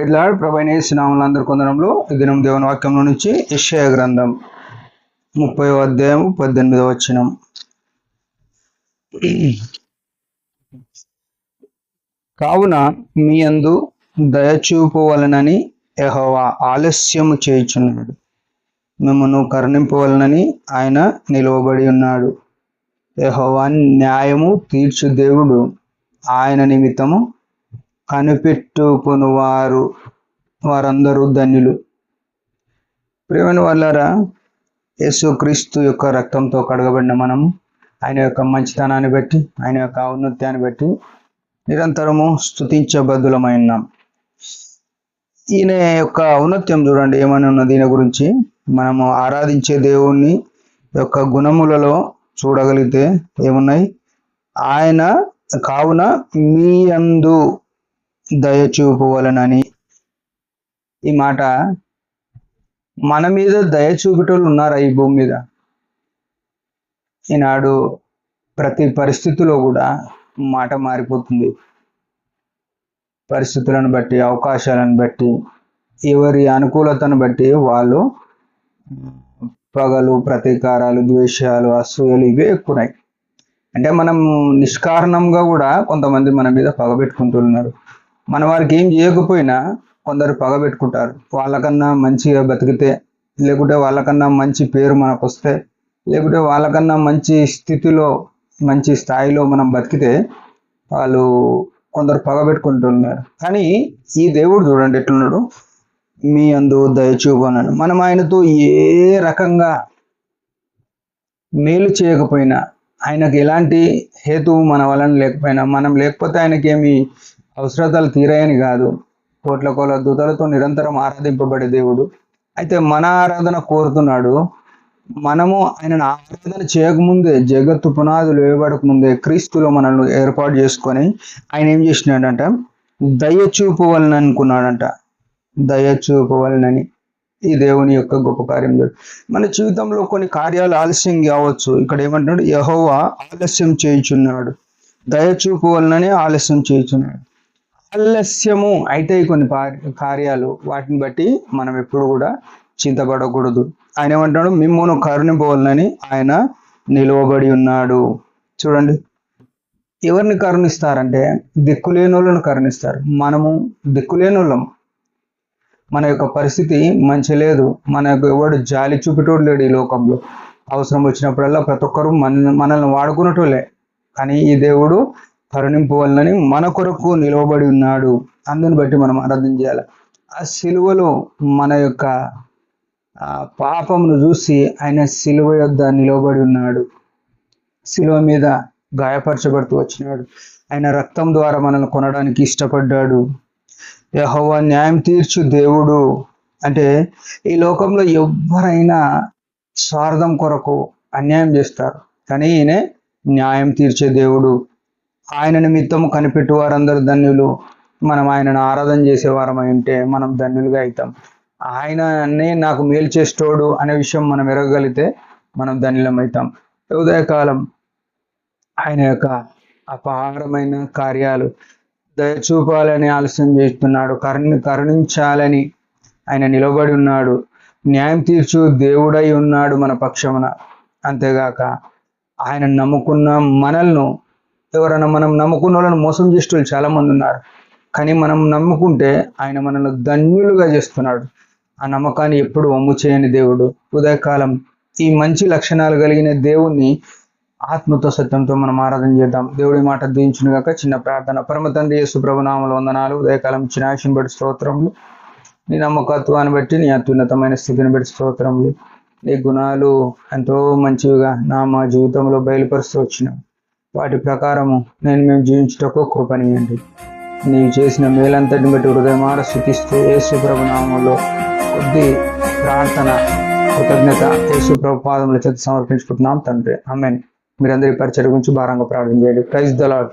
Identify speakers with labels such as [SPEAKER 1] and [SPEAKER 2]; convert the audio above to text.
[SPEAKER 1] Praise lord. ప్రభువైన యేసు నామములో అందరి కొందరంలో ఈ దినం దేవుని వాక్యంలో నుంచి యెషయా గ్రంథం 30వ అధ్యాయం 18వ వచనం. కావున మీ యందు దయచూపవలనని యెహోవా ఆలస్యము చేయుచున్నాడు, మిమ్మును కరుణింపవలనని ఆయన నిలువబడి ఉన్నాడు. యెహోవా న్యాయము తీర్చు దేవుడు, ఆయన నిమిత్తము కనిపెట్టుకుని వారందరూ ధన్యులు. ప్రియమైన వాళ్ళారా, యేసుక్రీస్తు యొక్క రక్తంతో కడగబడిన మనము ఆయన యొక్క మంచితనాన్ని బట్టి, ఆయన యొక్క ఔన్నత్యాన్ని బట్టి నిరంతరము స్తుతించబద్ధులమైనాం. ఈయన యొక్క ఔన్నత్యం చూడండి ఏమని ఉన్నది. ఈయన గురించి మనము ఆరాధించే దేవుని యొక్క గుణములలో చూడగలిగితే ఏమున్నాయి? ఆయన కావున మీ యందు దయచూపవలనని. ఈ మాట మన మీద దయ చూపేటోళ్ళు ఉన్నారా ఈ భూమి మీద? ఈనాడు ప్రతి పరిస్థితిలో కూడా మాట మారిపోతుంది. పరిస్థితులను బట్టి, అవకాశాలను బట్టి, ఎవరి అనుకూలతను బట్టి వాళ్ళు పగలు, ప్రతీకారాలు, ద్వేషాలు, అసూయలు ఇవే ఎక్కున్నాయి. అంటే మనం నిష్కారణంగా కూడా కొంతమంది మన మీద పగబెట్టుకుంటున్నారు. మన వారికి ఏం చేయకపోయినా కొందరు పగబెట్టుకుంటారు. వాళ్ళకన్నా మంచిగా బతికితే, లేకుంటే వాళ్ళకన్నా మంచి పేరు మనకు వస్తే, లేకుంటే వాళ్ళకన్నా మంచి స్థితిలో, మంచి స్థాయిలో మనం బతికితే వాళ్ళు కొందరు పగబెట్టుకుంటున్నారు. కానీ ఈ దేవుడు చూడండి ఎట్లున్నాడు, మీ యందు దయచూపనని. మనం ఆయనతో ఏ రకంగా మేలు చేయకపోయినా, ఆయనకు ఎలాంటి హేతువు మన వలన లేకపోయినా, మనం లేకపోతే ఆయనకేమి అవసరతలు తీరాయని కాదు. కోట్ల కోట్ల దూతలతో నిరంతరం ఆరాధింపబడే దేవుడు. అయితే మన ఆరాధన కోరుతున్నాడు. మనము ఆయనను ఆరాధన చేయకముందే, జగత్తు పునాదులు వేయబడక ముందే క్రీస్తులో మనల్ని ఏర్పాటు చేసుకొని ఆయన ఏం చేసినాడంట, దయచూపవలన అనుకున్నాడంట. దయచూపవలనని ఈ దేవుని యొక్క గొప్ప కార్యం. మన జీవితంలో కొన్ని కార్యాలు ఆలస్యం కావచ్చు. ఇక్కడ ఏమంటున్నాడు, యెహోవా ఆలస్యం చేయుచున్నాడు, దయచూపవలనని ఆలస్యం చేయుచున్నాడు. ఆలస్యము అయితే కొన్ని కార్యాలు, వాటిని బట్టి మనం ఎప్పుడు కూడా చింతపడకూడదు. ఆయన ఏమంటున్నాడు, మిమ్మును కరుణింపవలనని ఆయన నిలువబడి ఉన్నాడు. చూడండి, ఎవరిని కరుణిస్తారంటే దిక్కులేని వాళ్ళను కరుణిస్తారు. మనము దిక్కులేని వాళ్ళం. మన యొక్క పరిస్థితి మంచి లేదు. మనకు ఎవడు జాలి చూపేటోడు లేడు ఈ లోకంలో. అవసరం వచ్చినప్పుడల్లా ప్రతి ఒక్కరు మనల్ని వాడుకునేటోళ్ళే. కానీ ఈ దేవుడు కరుణింపవలనని మన కొరకు నిలవబడి ఉన్నాడు. అందుని బట్టి మనం ఆరాధన చేయాలి. ఆ సిలువలో మన యొక్క పాపమును చూసి ఆయన సిలువ యొద్ద నిలవబడి ఉన్నాడు. సిలువ మీద గాయపరచబడుతూ వచ్చినాడు. ఆయన రక్తం ద్వారా మనల్ని కొనడానికి ఇష్టపడ్డాడు. యెహోవా న్యాయం తీర్చు దేవుడు. అంటే ఈ లోకంలో ఎవరైనా స్వార్థం కొరకు అన్యాయం చేస్తారు, కానీ ఈయన న్యాయం తీర్చే దేవుడు. ఆయన నిమిత్తము కనిపెట్టు వారందరూ ధన్యులు. మనం ఆయనను ఆరాధన చేసేవారమై ఉంటే మనం ధన్యులుగా అవుతాం. ఆయననే నాకు మేలు చేస్తోడు అనే విషయం మనం ఎరగగలిగితే మనం ధన్యులం అవుతాం. ఉదయకాలం ఆయన యొక్క అపారమైన కార్యాలు, దయచూపాలని ఆలస్యం చేస్తున్నాడు, కరుణించాలని ఆయన నిలబడి ఉన్నాడు, న్యాయం తీర్చు దేవుడై ఉన్నాడు మన పక్షమున. అంతేగాక ఆయన నమ్ముకున్న మనల్ని, ఎవరైనా మనం నమ్ముకున్న వాళ్ళని మోసం చేసేవాళ్ళు చాలా మంది ఉన్నారు. కానీ మనం నమ్ముకుంటే ఆయన మనల్ని ధన్యులుగా చేస్తున్నాడు. ఆ నమ్మకాన్ని ఎప్పుడు వమ్ము చేయని దేవుడు. ఉదయకాలం ఈ మంచి లక్షణాలు కలిగిన దేవుణ్ణి ఆత్మతో సత్యంతో మనం ఆరాధన చేద్దాం. దేవుడి మాట దీవించును గాక. చిన్న ప్రార్థన. పరమ తండ్రి యేసు ప్రభు నామములో వందనాలు. ఉదయకాలం ఇచ్చిన ఆశను బట్టి స్తోత్రములు. నీ నమ్మకత్వాన్ని బట్టి, నీ అత్యున్నతమైన స్థితిని బట్టి స్తోత్రములు. నీ గుణాలు ఎంతో మంచివిగా మా జీవితంలో బయలుపరుస్తూ వచ్చినాం. వాటి ప్రకారము మేము జీవించుటకు కృపనియండి. నీవు చేసిన మేలంతటిని బట్టి హృదయమార స్తుతిస్తూ యేసు ప్రభు నామములో కొద్ది ప్రార్థన, కృతజ్ఞత యేసు ప్రభు పాదముల చేత సమర్పించుకుంటున్నాం తండ్రి. ఆమేన్. మీరందరి పరిచయం గురించి భారంగా ప్రార్థన చేయండి. Praise the lord.